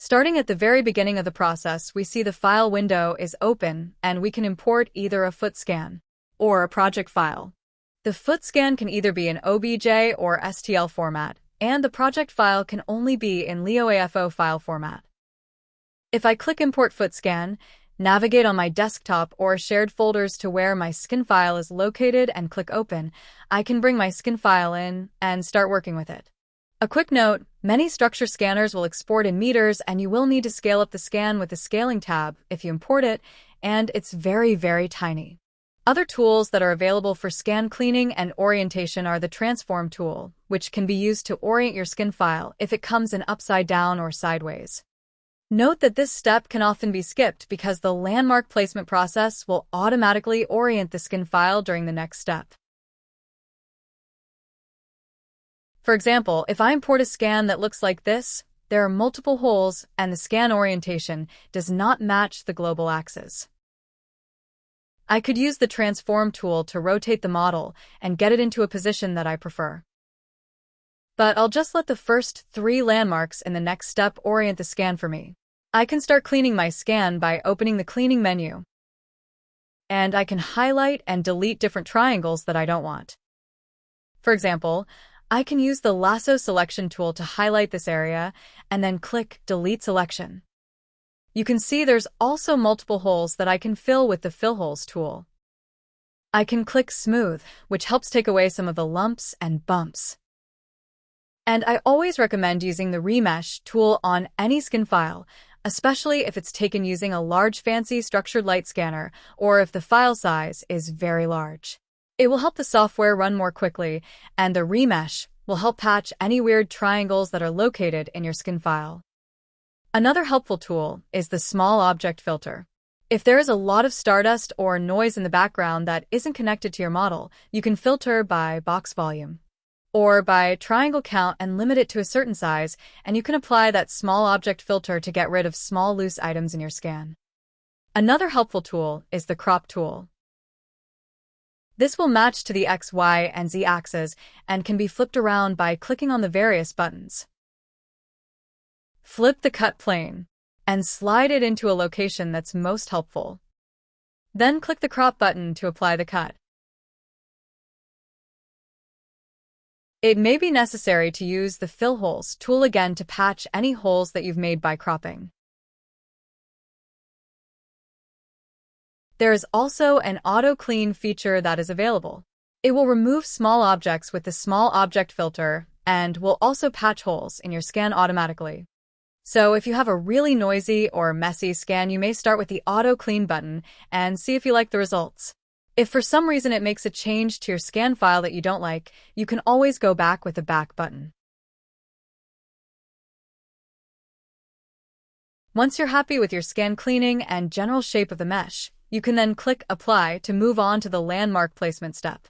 Starting at the very beginning of the process, we see the file window is open and we can import either a foot scan or a project file. The foot scan can either be in OBJ or STL format, and the project file can only be in LeoAFO file format. If I click Import Foot Scan, navigate on my desktop or shared folders to where my skin file is located and click Open, I can bring my skin file in and start working with it. A quick note, many structure scanners will export in meters and you will need to scale up the scan with the Scaling tab if you import it, and it's very, very tiny. Other tools that are available for scan cleaning and orientation are the Transform tool, which can be used to orient your skin file if it comes in upside down or sideways. Note that this step can often be skipped because the landmark placement process will automatically orient the skin file during the next step. For example, if I import a scan that looks like this, there are multiple holes and the scan orientation does not match the global axis. I could use the Transform tool to rotate the model and get it into a position that I prefer. But I'll just let the first 3 landmarks in the next step orient the scan for me. I can start cleaning my scan by opening the cleaning menu. And I can highlight and delete different triangles that I don't want. For example, I can use the Lasso selection tool to highlight this area and then click Delete Selection. You can see there's also multiple holes that I can fill with the Fill Holes tool. I can click Smooth, which helps take away some of the lumps and bumps. And I always recommend using the Remesh tool on any skin file, especially if it's taken using a large fancy structured light scanner or if the file size is very large. It will help the software run more quickly, and the Remesh will help patch any weird triangles that are located in your skin file. Another helpful tool is the Small Object Filter. If there is a lot of stardust or noise in the background that isn't connected to your model, you can filter by box volume or by triangle count and limit it to a certain size, and you can apply that small object filter to get rid of small loose items in your scan. Another helpful tool is the Crop tool. This will match to the X, Y, and Z axes and can be flipped around by clicking on the various buttons. Flip the cut plane and slide it into a location that's most helpful. Then click the Crop button to apply the cut. It may be necessary to use the Fill Holes tool again to patch any holes that you've made by cropping. There is also an auto clean feature that is available. It will remove small objects with the Small Object Filter and will also patch holes in your scan automatically. So if you have a really noisy or messy scan, you may start with the auto clean button and see if you like the results. If for some reason it makes a change to your scan file that you don't like, you can always go back with the back button. Once you're happy with your scan cleaning and general shape of the mesh, you can then click Apply to move on to the landmark placement step.